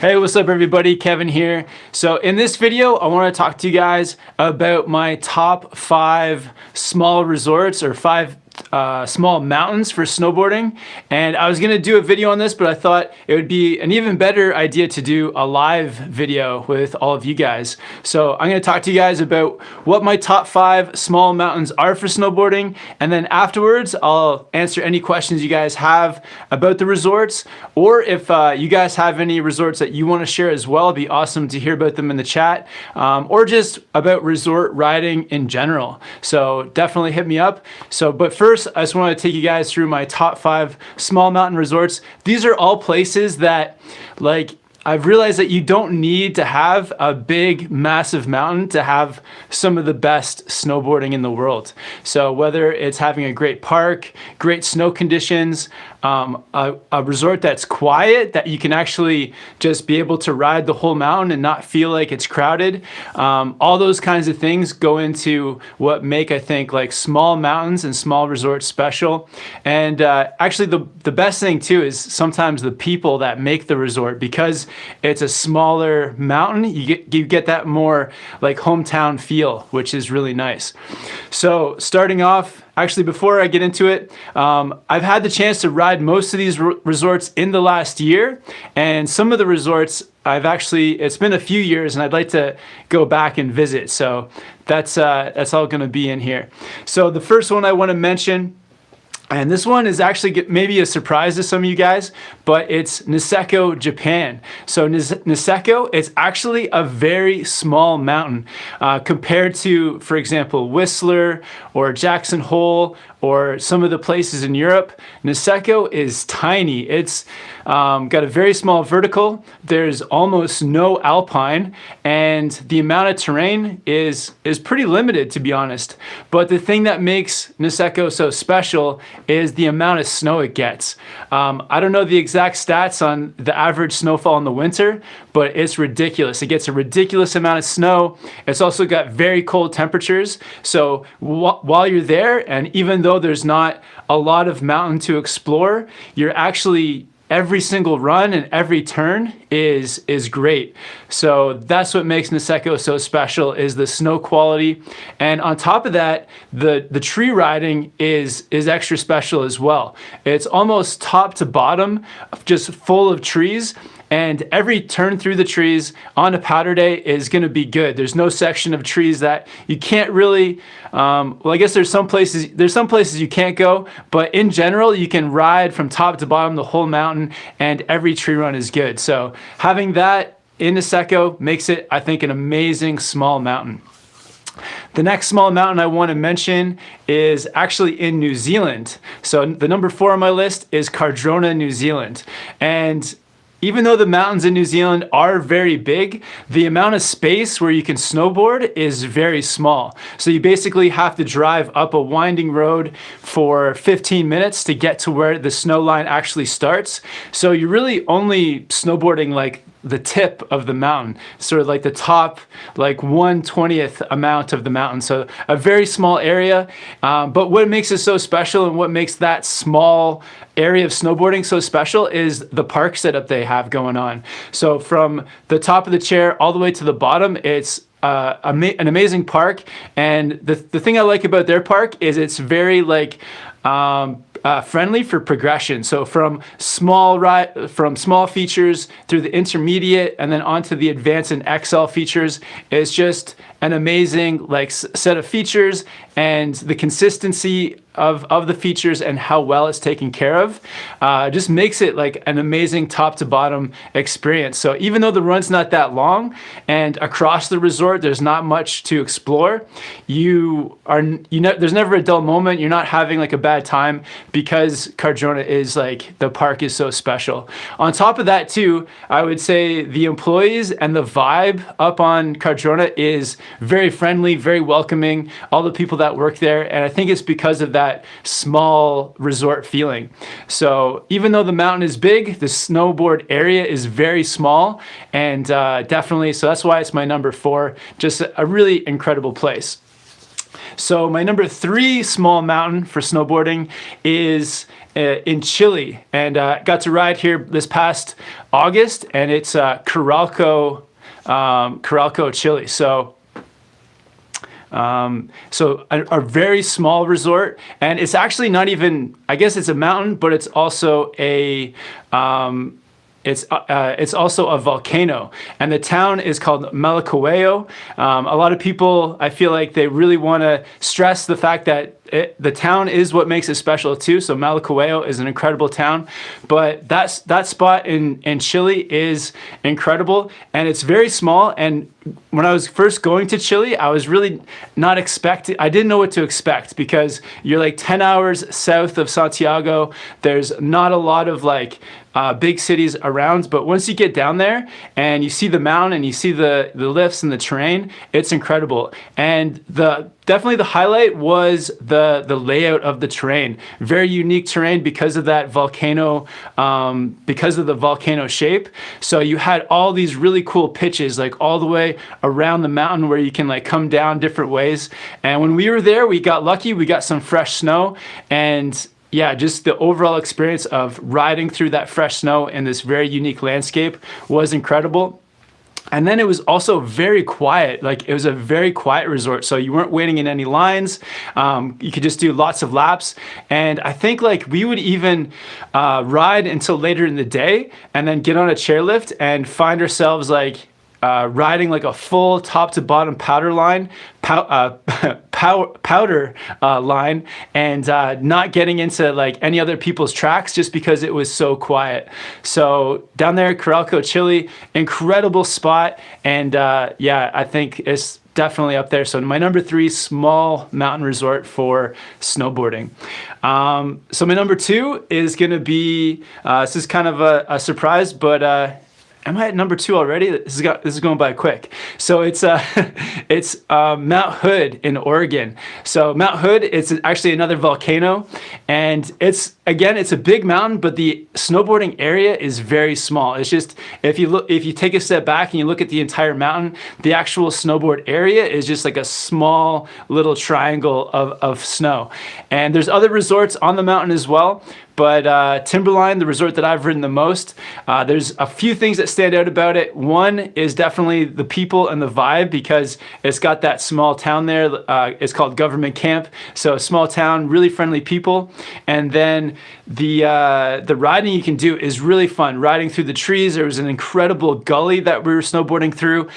Hey, what's up everybody? Kevin here. So in this video, I want to talk to you guys about my top 5 small resorts or 5 small mountains for snowboarding. And I was going to do a video on this, but I thought it would be an even better idea to do a live video with all of you guys. So I'm going to talk to you guys about what my top 5 small mountains are for snowboarding. And then afterwards, I'll answer any questions you guys have about the resorts, or if you guys have any resorts that you want to share as well, it'd be awesome to hear about them in the chat, or just about resort riding in general. So definitely hit me up. But first, I just want to take you guys through my top 5 small mountain resorts. These are all places that, like, I've realized that you don't need to have a big, massive mountain to have some of the best snowboarding in the world. So whether it's having a great park, great snow conditions, a resort that's quiet, that you can actually just be able to ride the whole mountain and not feel like it's crowded. All those kinds of things go into what make, I think, like small mountains and small resorts special. And actually the best thing too is sometimes the people that make the resort, because it's a smaller mountain, you get that more like hometown feel, which is really nice. So starting off, actually, before I get into it, I've had the chance to ride most of these resorts in the last year, and some of the resorts it's been a few years and I'd like to go back and visit. So that's all gonna be in here. So the first one I wanna mention, and this one is actually maybe a surprise to some of you guys, but it's Niseko, Japan. So Niseko is actually a very small mountain compared to, for example, Whistler or Jackson Hole or some of the places in Europe. Niseko is tiny. It's got a very small vertical. There's almost no alpine, and the amount of terrain is pretty limited, to be honest. But the thing that makes Niseko so special is the amount of snow it gets. I don't know the exact stats on the average snowfall in the winter, but it's ridiculous. It gets a ridiculous amount of snow. It's also got very cold temperatures. So while you're there, and even though there's not a lot of mountain to explore, you're actually, every single run and every turn is great. So that's what makes Niseko so special, is the snow quality. And on top of that, the tree riding is extra special as well. It's almost top to bottom, just full of trees. And every turn through the trees on a powder day is going to be good. There's no section of trees that you can't really, well, I guess there's some places you can't go, but in general, you can ride from top to bottom the whole mountain, and every tree run is good. So having that in Niseko makes it, I think, an amazing small mountain. The next small mountain I want to mention is actually in New Zealand. So the number 4 on my list is Cardrona, New Zealand. And even though the mountains in New Zealand are very big, the amount of space where you can snowboard is very small. So you basically have to drive up a winding road for 15 minutes to get to where the snow line actually starts. So you're really only snowboarding like the tip of the mountain, sort of like the top, like 1/20th amount of the mountain. So a very small area, but what makes it so special and what makes that small area of snowboarding so special is the park setup they have going on. So from the top of the chair all the way to the bottom, it's an amazing park. And the thing I like about their park is it's very like friendly for progression. So from small features through the intermediate and then onto the advanced and XL features, it's just an amazing set of features, and the consistency of the features and how well it's taken care of just makes it like an amazing top to bottom experience. So even though the run's not that long and across the resort there's not much to explore, there's never a dull moment. You're not having like a bad time because Cardrona is like, the park is so special. On top of that too, I would say the employees and the vibe up on Cardrona is very friendly, very welcoming, all the people that work there. And I think it's because of that small resort feeling. So even though the mountain is big, the snowboard area is very small, and definitely, so that's why it's my number 4, just a really incredible place. So my number 3 small mountain for snowboarding is in Chile, and got to ride here this past August, and it's Corralco, Chile. So a very small resort, and it's actually not even, I guess it's a mountain, but it's also it's also a volcano, and the town is called Malacahueo. A lot of people, I feel like they really want to stress the fact that the town is what makes it special too. So Malacahueo is an incredible town, but that spot in Chile is incredible, and it's very small. And when I was first going to Chile, I was really not expecting, I didn't know what to expect, because you're like 10 hours south of Santiago. There's not a lot of like big cities around, but once you get down there and you see the mountain and you see the lifts and the terrain, it's incredible. And definitely the highlight was the layout of the terrain. Very unique terrain because of that volcano, because of the volcano shape. So you had all these really cool pitches, like all the way around the mountain, where you can like come down different ways. And when we were there, we got lucky. We got some fresh snow, and yeah, just the overall experience of riding through that fresh snow in this very unique landscape was incredible. And then it was also very quiet. Like, it was a very quiet resort, so you weren't waiting in any lines. You could just do lots of laps. And I think like we would even ride until later in the day, and then get on a chairlift and find ourselves like riding like a full top to bottom powder line, line, and not getting into like any other people's tracks, just because it was so quiet. So down there, Corralco, Chile, incredible spot, and yeah, I think it's definitely up there. So my number 3 small mountain resort for snowboarding. So my number 2 is gonna be, this is kind of a surprise, but am I at number 2 already? This is going by quick. So it's Mount Hood in Oregon. So Mount Hood, it's actually another volcano, and it's a big mountain, but the snowboarding area is very small. It's just, if you take a step back and you look at the entire mountain, the actual snowboard area is just like a small little triangle of snow. And there's other resorts on the mountain as well. But Timberline, the resort that I've ridden the most, there's a few things that stand out about it. One is definitely the people and the vibe, because it's got that small town there. It's called Government Camp. So a small town, really friendly people. And then the riding you can do is really fun. Riding through the trees, there was an incredible gully that we were snowboarding through.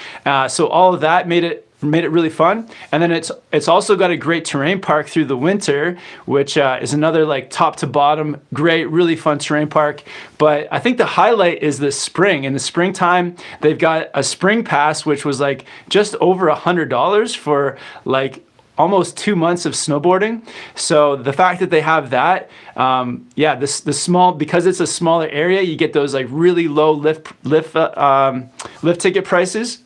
So all of that made it really fun. And then it's also got a great terrain park through the winter, which is another like top to bottom great, really fun terrain park. But I think the highlight is the spring. In the springtime, they've got a spring pass, which was like just over $100 for like almost 2 months of snowboarding. So the fact that they have that, yeah, the small, because it's a smaller area, you get those like really low lift ticket prices.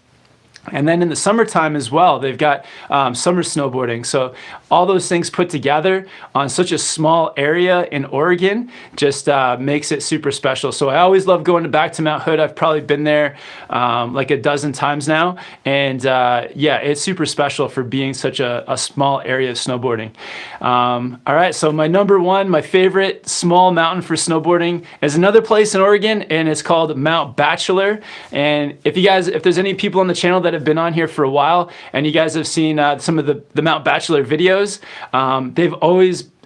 And then in the summertime as well, they've got summer snowboarding. So all those things put together on such a small area in Oregon just makes it super special. So I always love going back to Mount Hood. I've probably been there like a dozen times now. And yeah, it's super special for being such a small area of snowboarding. All right, so my number 1, my favorite small mountain for snowboarding is another place in Oregon, and it's called Mount Bachelor. And if there's any people on the channel that have been on here for a while, and you guys have seen some of the Mount Bachelor videos,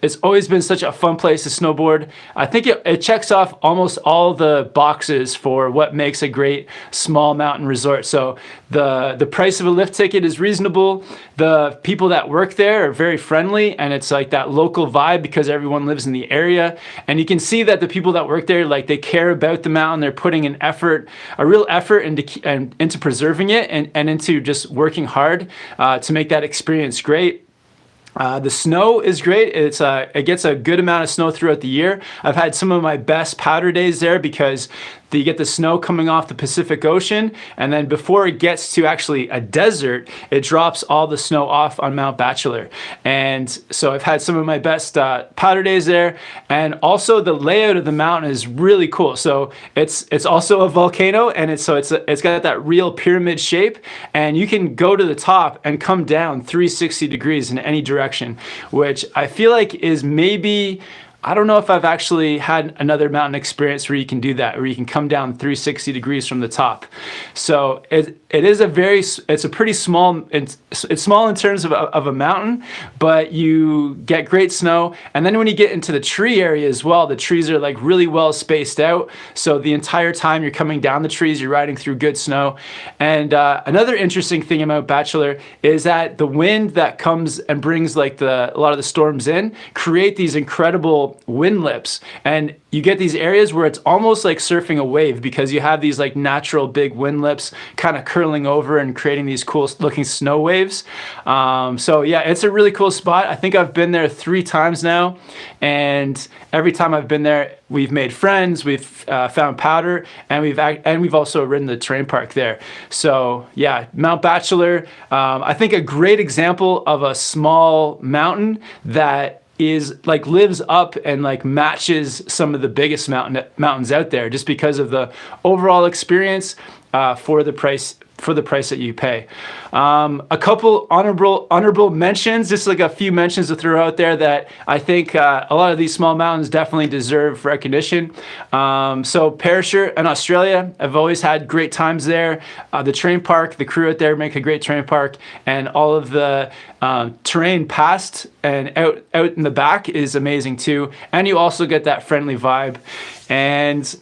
it's always been such a fun place to snowboard. I think it checks off almost all the boxes for what makes a great small mountain resort. So the price of a lift ticket is reasonable. The people that work there are very friendly, and it's like that local vibe because everyone lives in the area. And you can see that the people that work there, like, they care about the mountain. They're putting an effort, a real effort into preserving it, and into just working hard to make that experience great. The snow is great. It gets a good amount of snow throughout the year. I've had some of my best powder days there because you get the snow coming off the Pacific Ocean, and then before it gets to actually a desert, it drops all the snow off on Mount Bachelor. And so I've had some of my best powder days there, and also the layout of the mountain is really cool. So it's also a volcano, and it's got that real pyramid shape, and you can go to the top and come down 360 degrees in any direction, which I feel like is maybe, I don't know if I've actually had another mountain experience where you can do that, where you can come down 360 degrees from the top. So it's a pretty small, it's small in terms of a mountain, but you get great snow. And then when you get into the tree area as well, the trees are like really well spaced out. So the entire time you're coming down the trees, you're riding through good snow. And another interesting thing about Bachelor is that the wind that comes and brings like a lot of the storms in create these incredible wind lips, and you get these areas where it's almost like surfing a wave because you have these like natural big wind lips kind of curling over and creating these cool looking snow waves. So yeah, it's a really cool spot. I think I've been there 3 times now, and every time I've been there, we've made friends, we've found powder, and we've also ridden the terrain park there. So yeah, Mount Bachelor, I think a great example of a small mountain that is like lives up and like matches some of the biggest mountains out there, just because of the overall experience for the price that you pay. A couple honorable mentions, just like a few mentions to throw out there that I think a lot of these small mountains definitely deserve recognition. So Perisher in Australia, I've always had great times there. The terrain park, the crew out there make a great terrain park, and all of the terrain past and out in the back is amazing too. And you also get that friendly vibe. And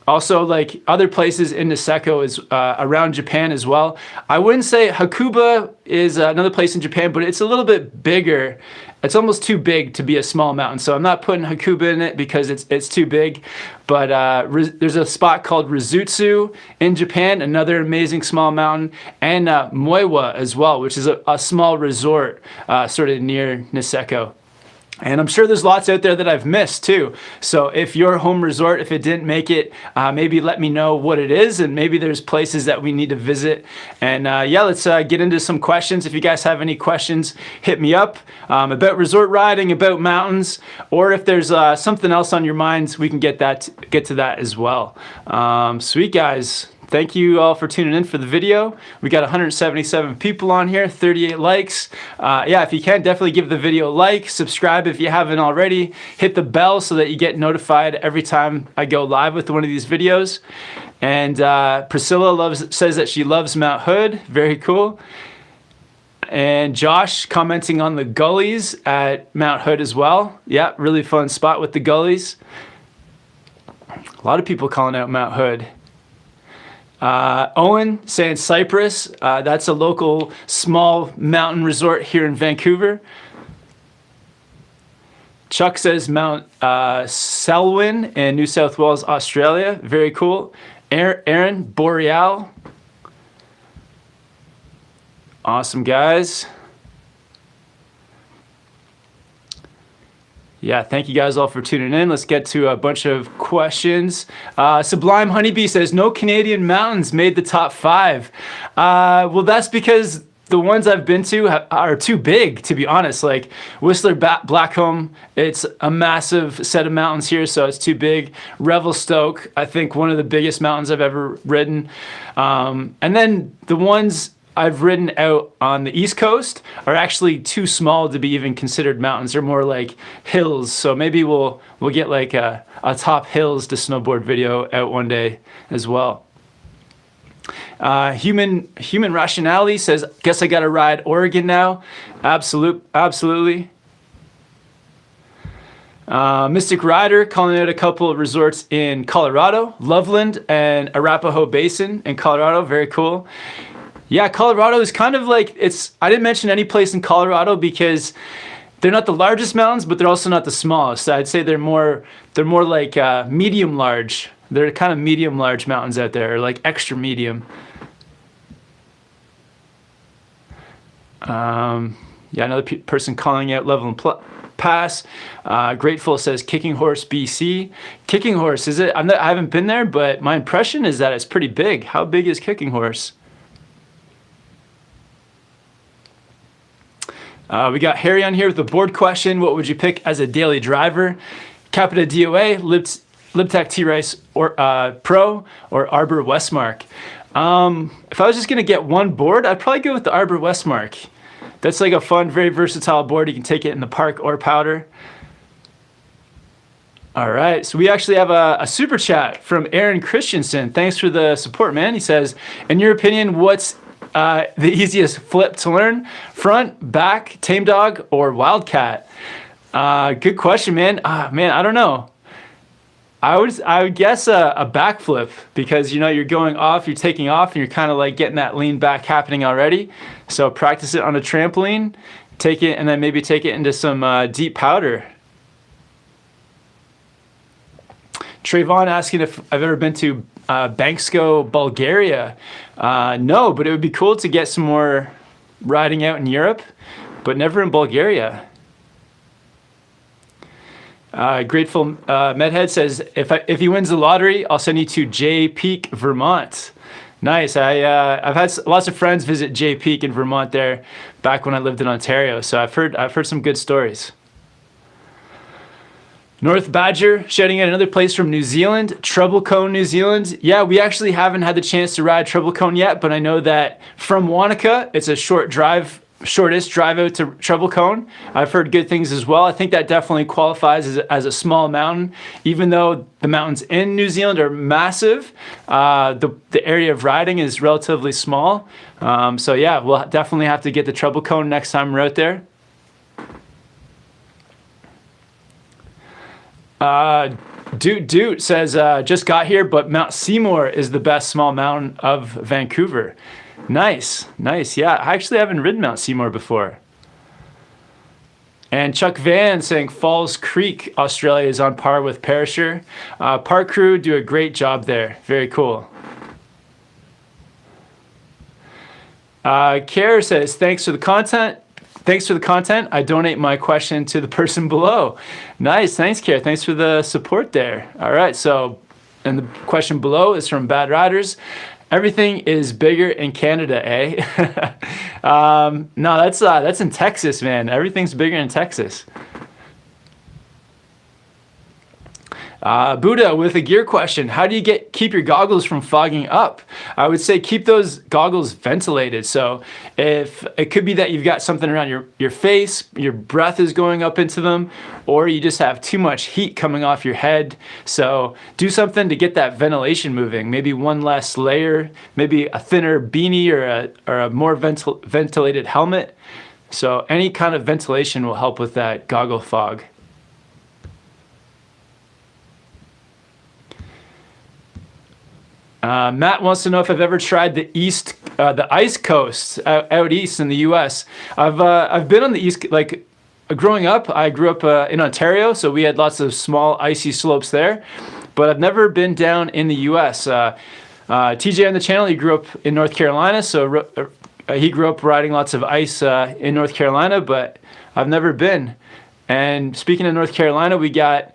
also, like other places in Niseko is around Japan as well. I wouldn't say Hakuba is another place in Japan, but it's a little bit bigger. It's almost too big to be a small mountain, so I'm not putting Hakuba in it because it's too big. But there's a spot called Rizutsu in Japan, another amazing small mountain, and Moiwa as well, which is a small resort sort of near Niseko. And I'm sure there's lots out there that I've missed too. So if your home resort, if it didn't make it, maybe let me know what it is, and maybe there's places that we need to visit. And yeah, let's get into some questions. If you guys have any questions, hit me up about resort riding, about mountains, or if there's something else on your minds, we can get to that as well. Sweet guys. Thank you all for tuning in for the video. We got 177 people on here, 38 likes. Yeah, if you can, definitely give the video a like, subscribe if you haven't already, hit the bell so that you get notified every time I go live with one of these videos. And Priscilla says that she loves Mount Hood, very cool. And Josh commenting on the gullies at Mount Hood as well. Yeah, really fun spot with the gullies. A lot of people calling out Mount Hood. Owen saying Cypress, that's a local small mountain resort here in Vancouver. Chuck says Mount Selwyn in New South Wales, Australia, very cool. Aaron, Boreal. Awesome guys. Yeah, thank you guys all for tuning in. Let's get to a bunch of questions. Sublime Honeybee says, no Canadian mountains made the top 5. Well, that's because the ones I've been to are too big, to be honest. Like Whistler Blackcomb, it's a massive set of mountains here, so it's too big. Revelstoke, I think one of the biggest mountains I've ever ridden. And then the ones I've ridden out on the East Coast are actually too small to be even considered mountains. They're more like hills. So maybe we'll get like a top hills to snowboard video out one day as well. Human Rationality says, guess I gotta ride Oregon now. Absolutely. Mystic Rider calling out a couple of resorts in Colorado, Loveland and Arapahoe Basin in Colorado, very cool. Yeah, Colorado is kind of like, I didn't mention any place in Colorado because they're not the largest mountains, but they're also not the smallest. I'd say they're more like medium large. They're kind of medium large mountains out there, or like extra medium. Yeah, another person calling out Loveland pass. Grateful says Kicking Horse, BC. Kicking Horse, is it? I haven't been there, but my impression is that it's pretty big. How big is Kicking Horse? We got Harry on here with the board question. What would you pick as a daily driver? Capita DOA, Libtech T-Rice or Pro, or Arbor Westmark? If I was just gonna get one board, I'd probably go with the Arbor Westmark. That's like a fun, very versatile board. You can take it in the park or powder. All right, so we actually have a super chat from Aaron Christensen. Thanks for the support, man. He says, in your opinion, what's the easiest flip to learn? Front, back, tame dog, or wildcat? Good question, man. Man, I don't know. I would guess a backflip, because you know you're going off, you're taking off, and you're kind of like getting that lean back happening already. So practice it on a trampoline, take it, and then maybe take it into some deep powder. Trayvon asking if I've ever been to Bansko, Bulgaria. No, but it would be cool to get some more riding out in Europe, but never in Bulgaria. Grateful Medhead says, if he wins the lottery, I'll send you to Jay Peak, Vermont. Nice. I've had lots of friends visit Jay Peak in Vermont there back when I lived in Ontario, so I've heard some good stories. North Badger shouting at another place from New Zealand, Treble Cone, New Zealand. Yeah, we actually haven't had the chance to ride Treble Cone yet, but I know that from Wanaka, it's a shortest drive out to Treble Cone. I've heard good things as well. I think that definitely qualifies as a small mountain, even though the mountains in New Zealand are massive. The area of riding is relatively small. So yeah, we'll definitely have to get the Treble Cone next time we're out there. Doot says, just got here, but Mount Seymour is the best small mountain of Vancouver. Nice. Yeah, I actually haven't ridden Mount Seymour before. And Chuck Van saying Falls Creek, Australia is on par with Perisher. Park crew do a great job there. Very cool. Care says, thanks for the content. I donate my question to the person below. Nice. Thanks, Care. Thanks for the support there. All right. So, and the question below is from Bad Riders. Everything is bigger in Canada, eh? No, that's in Texas, man. Everything's bigger in Texas. Buddha with a gear question. How do you keep your goggles from fogging up? I would say keep those goggles ventilated. So if it could be that you've got something around your face, your breath is going up into them, or you just have too much heat coming off your head. So do something to get that ventilation moving. Maybe one less layer, maybe a thinner beanie or a more ventilated helmet. So any kind of ventilation will help with that goggle fog. Matt wants to know if I've ever tried the ice coast out east in the U.S. I've been on the east, like growing up. I grew up in Ontario, so we had lots of small icy slopes there. But I've never been down in the U.S. TJ on the channel, he grew up in North Carolina, so he grew up riding lots of ice in North Carolina, but I've never been. And speaking of North Carolina, we got.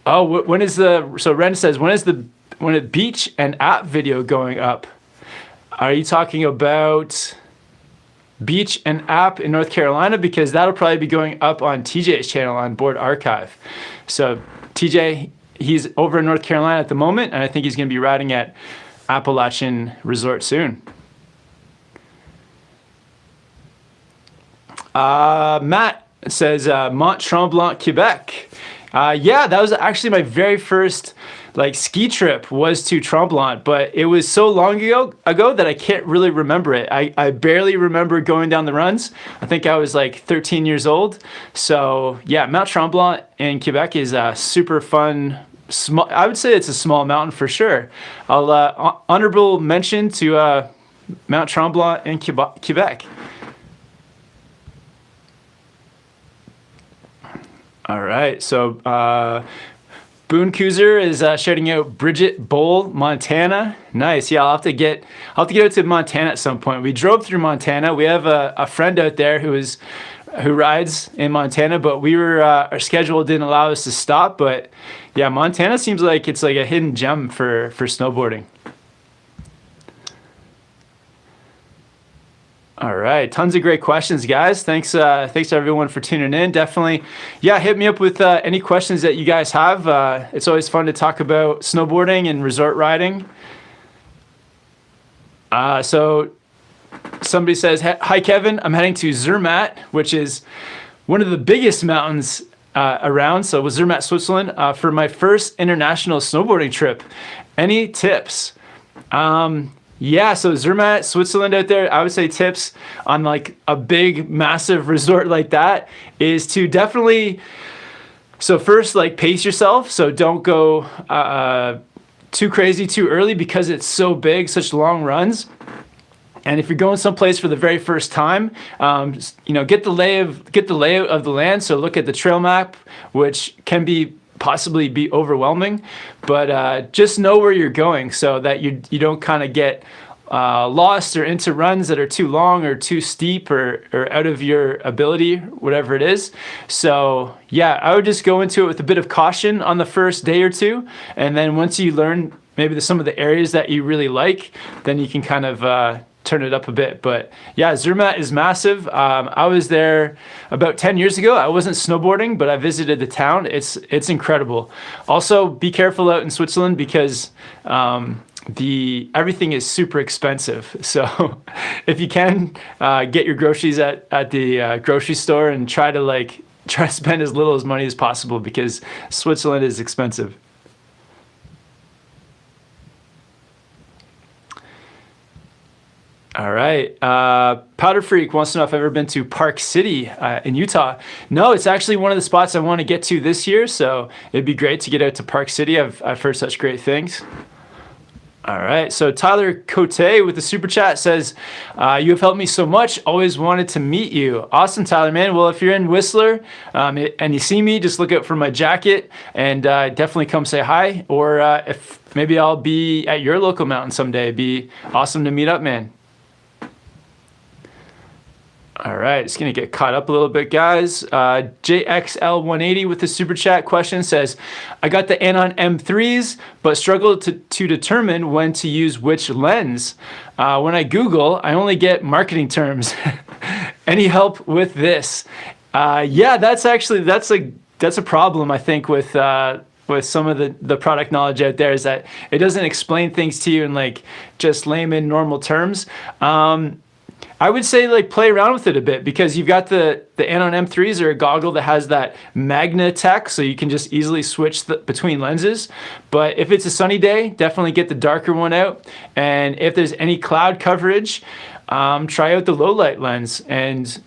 Oh, so Ren says, when is the beach and app video going up? Are you talking about beach and app in North Carolina? Because that'll probably be going up on TJ's channel on Board Archive. So TJ, he's over in North Carolina at the moment, and I think he's going to be riding at Appalachian Resort soon. Matt says, Mont Tremblant, Quebec. Yeah, that was actually my very first ski trip was to Tremblant, but it was so long ago that I can't really remember it. I barely remember going down the runs. I think I was 13 years old. So yeah, Mount Tremblant in Quebec is a super fun. I would say it's a small mountain for sure. I'll honorable mention to Mount Tremblant in Quebec. All right, so Boone Cruiser is shouting out Bridget Bowl, Montana. Nice. Yeah, I'll have to get out to Montana at some point. We drove through Montana. We have a friend out there who is who rides in Montana, but we were our schedule didn't allow us to stop. But yeah, Montana seems like it's like a hidden gem for snowboarding. All right, tons of great questions, guys. Thanks everyone for tuning in. Definitely, yeah, hit me up with any questions that you guys have. It's always fun to talk about snowboarding and resort riding. So somebody says, "Hi Kevin, I'm heading to Zermatt, which is one of the biggest mountains around. So with Zermatt, Switzerland, for my first international snowboarding trip. Any tips?" Yeah, so Zermatt, Switzerland out there, I would say tips on like a big, massive resort like that is to definitely, so first like pace yourself. So don't go too crazy too early because it's so big, such long runs. And if you're going someplace for the very first time, get the layout of the land. So look at the trail map, which can possibly be overwhelming, but just know where you're going so that you don't kind of get lost or into runs that are too long or too steep or out of your ability, whatever it is. So yeah, I would just go into it with a bit of caution on the first day or two, and then once you learn maybe some of the areas that you really like, then you can kind of turn it up a bit. But yeah, Zermatt is massive. I was there about 10 years ago. I wasn't snowboarding, but I visited the town. It's incredible. Also, be careful out in Switzerland because everything is super expensive. So if you can get your groceries at the grocery store and try to spend as little as money as possible because Switzerland is expensive. All right. Powder Freak wants to know if I've ever been to Park City in Utah. No, it's actually one of the spots I want to get to this year, so it'd be great to get out to Park City. I've heard such great things. All right. So Tyler Cote with the super chat says, "You have helped me so much. Always wanted to meet you." Awesome, Tyler, man. Well, if you're in Whistler and you see me, just look out for my jacket and definitely come say hi. Or if maybe I'll be at your local mountain someday. It'd be awesome to meet up, man. All right, just gonna get caught up a little bit, guys. JXL180 with the super chat question says, "I got the Anon M3s, but struggled to determine when to use which lens. When I Google, I only get marketing terms. Any help with this?" Yeah, that's a problem I think with some of the product knowledge out there is that it doesn't explain things to you in like just layman normal terms. I would say play around with it a bit because you've got the Anon M3s are a goggle that has that Magna tech, so you can just easily switch between lenses. But if it's a sunny day, definitely get the darker one out. And if there's any cloud coverage, try out the low light lens. And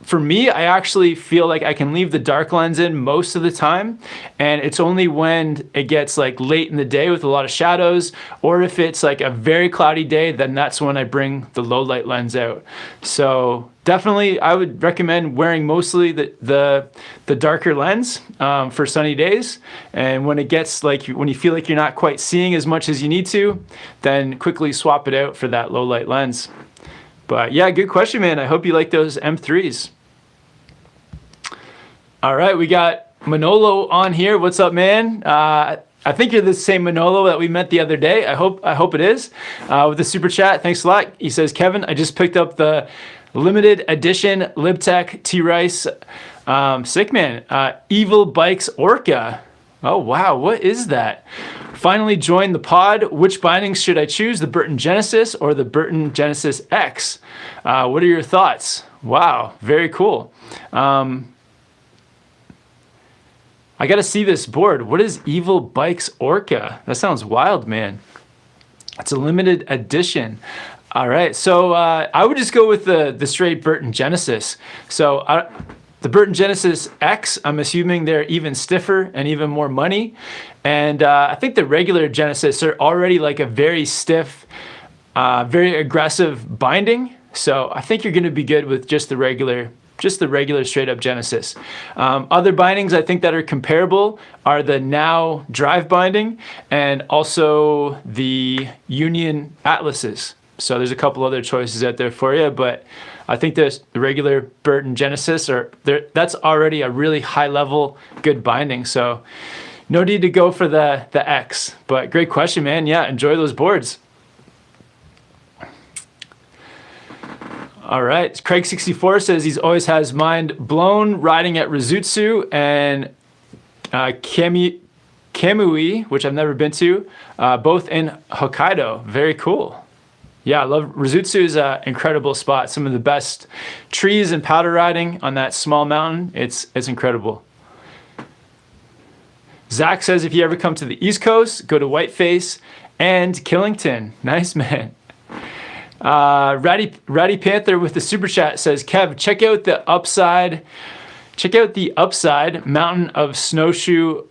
for me, I actually feel like I can leave the dark lens in most of the time, and it's only when it gets like late in the day with a lot of shadows, or if it's like a very cloudy day, then that's when I bring the low light lens out. So definitely, I would recommend wearing mostly the darker lens for sunny days, and when it gets when you feel like you're not quite seeing as much as you need to, then quickly swap it out for that low light lens. But yeah, good question, man. I hope you like those M3s. All right, we got Manolo on here. What's up, man? I think you're the same Manolo that we met the other day. I hope it is. With the super chat, thanks a lot. He says, "Kevin, I just picked up the limited edition Libtech T-Rice. Sick, man. Evil Bikes Orca. Oh, wow. What is that? Finally joined the pod. Which bindings should I choose, the Burton Genesis or the Burton Genesis X? What are your thoughts?" Wow, very cool. I got to see this board. What is Evil Bikes Orca? That sounds wild, man. It's a limited edition. All right, so I would just go with the straight Burton Genesis. So the Burton Genesis X, I'm assuming they're even stiffer and even more money. And I think the regular Genesis are already like a very stiff, very aggressive binding. So I think you're going to be good with just the regular straight up Genesis. Other bindings I think that are comparable are the Now Drive binding and also the Union Atlases. So there's a couple other choices out there for you, but I think the regular Burton Genesis that's already a really high level, good binding. So no need to go for the X. But great question, man. Yeah, enjoy those boards. All right, Craig64 says he's always has mind blown riding at Rizutsu and Kamui, which I've never been to, both in Hokkaido. Very cool. Yeah, I love Rizutsu. Is an incredible spot. Some of the best trees and powder riding on that small mountain. It's incredible. Zach says if you ever come to the East Coast, go to Whiteface and Killington. Nice, man. Ratty Panther with the super chat says, Kev, check out the upside mountain of Snowshoe,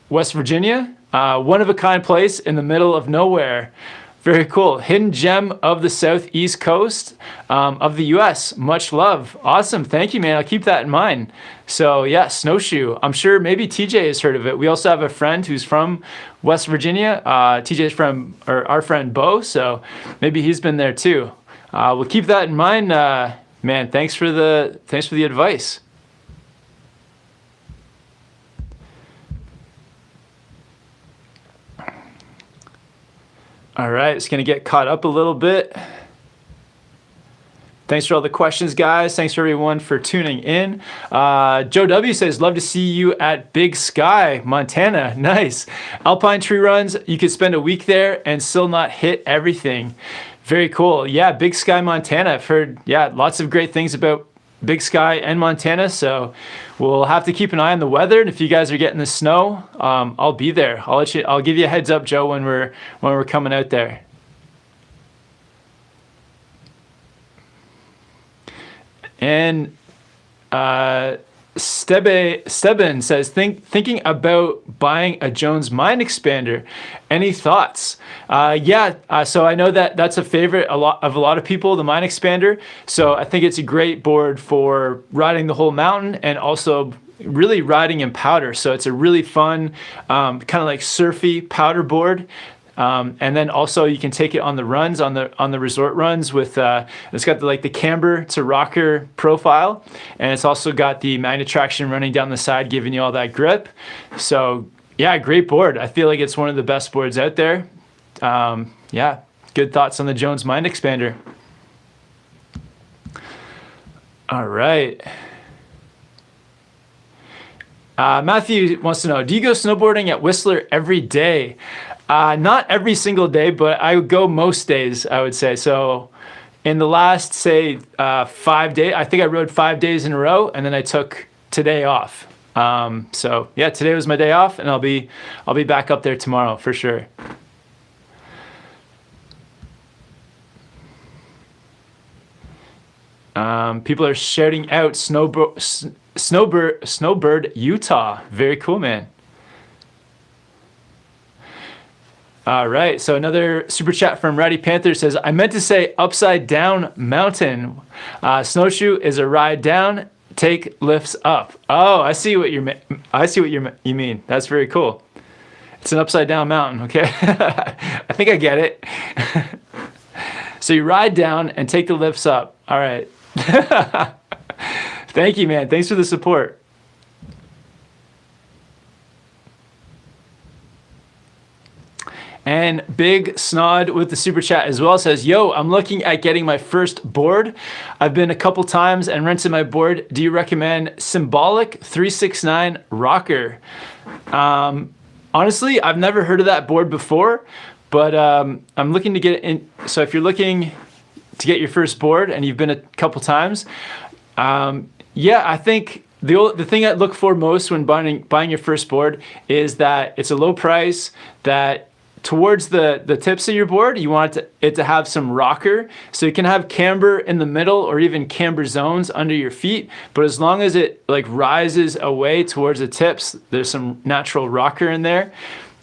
West Virginia. One of a kind place in the middle of nowhere. Very cool. Hidden gem of the southeast coast of the US. Much love. Awesome. Thank you, man. I'll keep that in mind. So yeah, Snowshoe. I'm sure maybe TJ has heard of it. We also have a friend who's from West Virginia. TJ's from our friend Bo, so maybe he's been there too. We'll keep that in mind. Man, thanks for the advice. All right, it's going to get caught up a little bit. Thanks for all the questions, guys. Thanks for everyone for tuning in. Joe W says, love to see you at Big Sky, Montana. Nice. Alpine tree runs. You could spend a week there and still not hit everything. Very cool. Yeah, Big Sky, Montana. I've heard, lots of great things about Big Sky and Montana, so we'll have to keep an eye on the weather. And if you guys are getting the snow, I'll be there. I'll give you a heads up, Joe, when we're coming out there. And Steben says, thinking about buying a Jones Mind Expander. Any thoughts? So I know that's a favorite of a lot of people, the Mind Expander. So I think it's a great board for riding the whole mountain and also really riding in powder. So it's a really fun, kind of like surfy powder board. And then also you can take it on the runs, on the resort runs with, it's got the camber to rocker profile. And it's also got the magnet traction running down the side, giving you all that grip. So yeah, great board. I feel like it's one of the best boards out there. Good thoughts on the Jones Mind Expander. All right. Matthew wants to know, do you go snowboarding at Whistler every day? Not every single day, but I would go most days, I would say. So in the last, say, 5 days, I think I rode 5 days in a row, and then I took today off. So yeah, today was my day off, and I'll be back up there tomorrow for sure. People are shouting out Snowbird, Utah. Very cool, man. All right, so another super chat from Ratty Panther says, I meant to say upside down mountain. Snowshoe is a ride down, take lifts up. Oh, I see what you mean. That's very cool. It's an upside down mountain, okay? I think I get it. So you ride down and take the lifts up. All right. Thank you, man. Thanks for the support. And Big Snod with the super chat as well says, yo, I'm looking at getting my first board. I've been a couple times and rented my board. Do you recommend Symbolic 369 Rocker? Honestly, I've never heard of that board before, but I'm looking to get in. So if you're looking to get your first board and you've been a couple times, I think the thing I look for most when buying your first board is that it's a low price, that towards the tips of your board, you want it to have some rocker. So you can have camber in the middle or even camber zones under your feet. But as long as it rises away towards the tips, there's some natural rocker in there.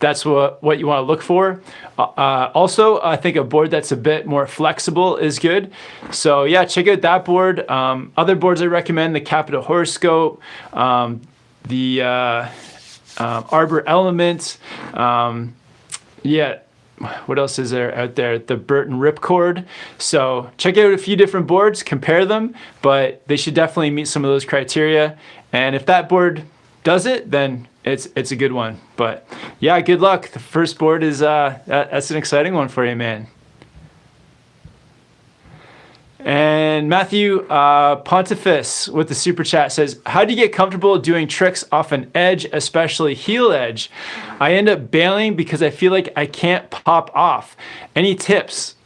That's what you want to look for. Also, I think a board that's a bit more flexible is good. So yeah, check out that board. Other boards I recommend, the Capita Horoscope, the Arbor Element. what else is there out there? The Burton Ripcord. So check out a few different boards, compare them, but they should definitely meet some of those criteria. And if that board does it, then it's a good one. But yeah, good luck. The first board is that's an exciting one for you, man. And Matthew Pontifex with the super chat says, how do you get comfortable doing tricks off an edge, especially heel edge? I end up bailing because I feel like I can't pop off. Any tips?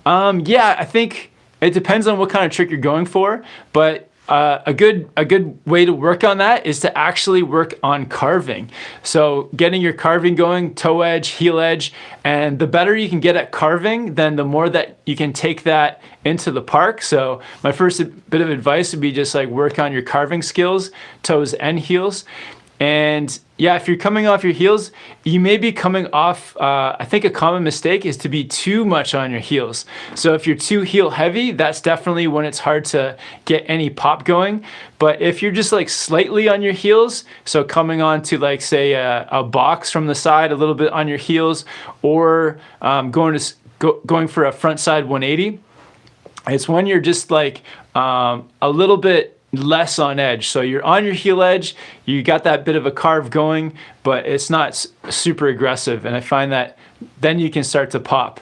Yeah, I think it depends on what kind of trick you're going for, but a good way to work on that is to actually work on carving. So getting your carving going, toe edge, heel edge, and the better you can get at carving, then the more that you can take that into the park. So my first bit of advice would be just like work on your carving skills, toes and heels. And yeah, if you're coming off your heels, you may be coming off, I think a common mistake is to be too much on your heels. So if you're too heel heavy, that's definitely when it's hard to get any pop going. But if you're just like slightly on your heels, so coming on to like say a box from the side, a little bit on your heels, or going for a front side 180, it's when you're just like a little bit less on edge. So you're on your heel edge, you got that bit of a carve going, but it's not super aggressive. And I find that then you can start to pop.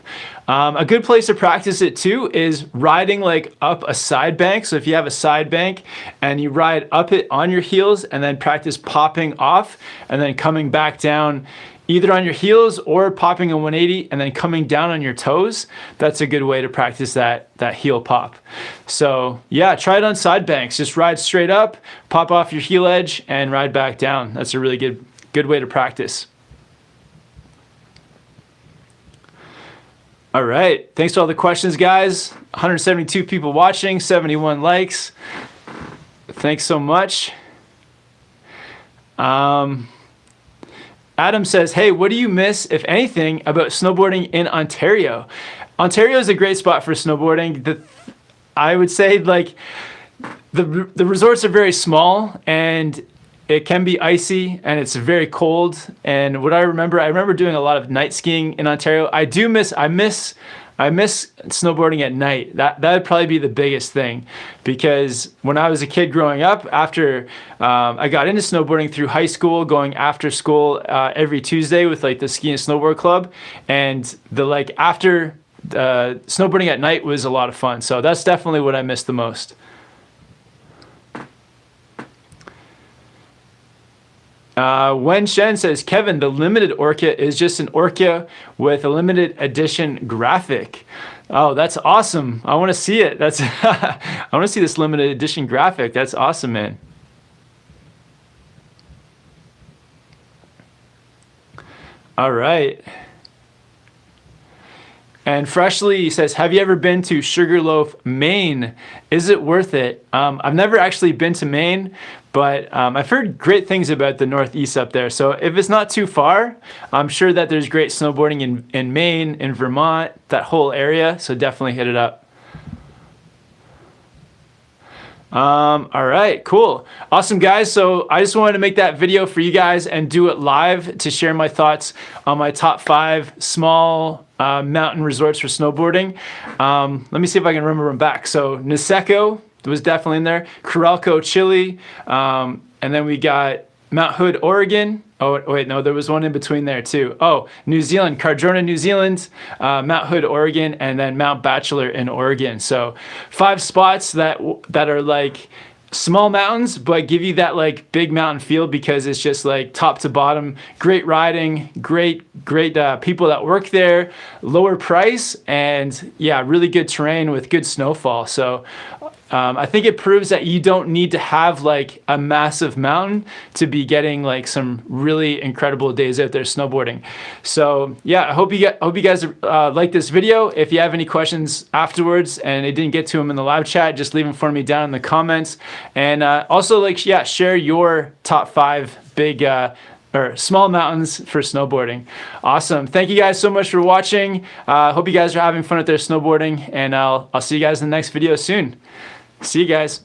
A good place to practice it too is riding like up a side bank. So if you have a side bank and you ride up it on your heels and then practice popping off and then coming back down either on your heels or popping a 180 and then coming down on your toes, that's a good way to practice that heel pop. So yeah, try it on side banks. Just ride straight up, pop off your heel edge, and ride back down. That's a really good way to practice. All right, thanks for all the questions, guys. 172 people watching, 71 likes. Thanks so much. Adam says, hey, what do you miss, if anything, about snowboarding in Ontario? Ontario is a great spot for snowboarding. I would say like the resorts are very small and it can be icy and it's very cold. And what I remember doing a lot of night skiing in Ontario. I miss snowboarding at night. That would probably be the biggest thing, because when I was a kid growing up, after I got into snowboarding through high school, going after school every Tuesday with like the ski and snowboard club, and after snowboarding at night was a lot of fun. So that's definitely what I miss the most. Wen Shen says, Kevin, the limited Orca is just an Orca with a limited edition graphic. Oh, that's awesome. I want to see it. I want to see this limited edition graphic. That's awesome, man. All right. And Freshly says, have you ever been to Sugarloaf, Maine? Is it worth it? I've never actually been to Maine, but I've heard great things about the Northeast up there. So if it's not too far, I'm sure that there's great snowboarding in Maine, in Vermont, that whole area. So definitely hit it up. All right, cool. Awesome, guys. So I just wanted to make that video for you guys and do it live to share my thoughts on my top 5 small mountain resorts for snowboarding. Let me see if I can remember them back. So Niseko was definitely in there. Corralco, Chile. And then we got Mount Hood, Oregon. Oh, wait, no, there was one in between there too. Oh, New Zealand, Cardrona, New Zealand, Mount Hood, Oregon, and then Mount Bachelor in Oregon. So 5 spots that are like small mountains, but give you that like big mountain feel, because it's just like top to bottom, great riding, great people that work there, lower price, and yeah, really good terrain with good snowfall. So I think it proves that you don't need to have like a massive mountain to be getting like some really incredible days out there snowboarding. So yeah, I hope you guys like this video. If you have any questions afterwards and it didn't get to them in the live chat, just leave them for me down in the comments. And also share your top 5 big or small mountains for snowboarding. Awesome. Thank you guys so much for watching. Hope you guys are having fun out there snowboarding, and I'll see you guys in the next video soon. See you guys.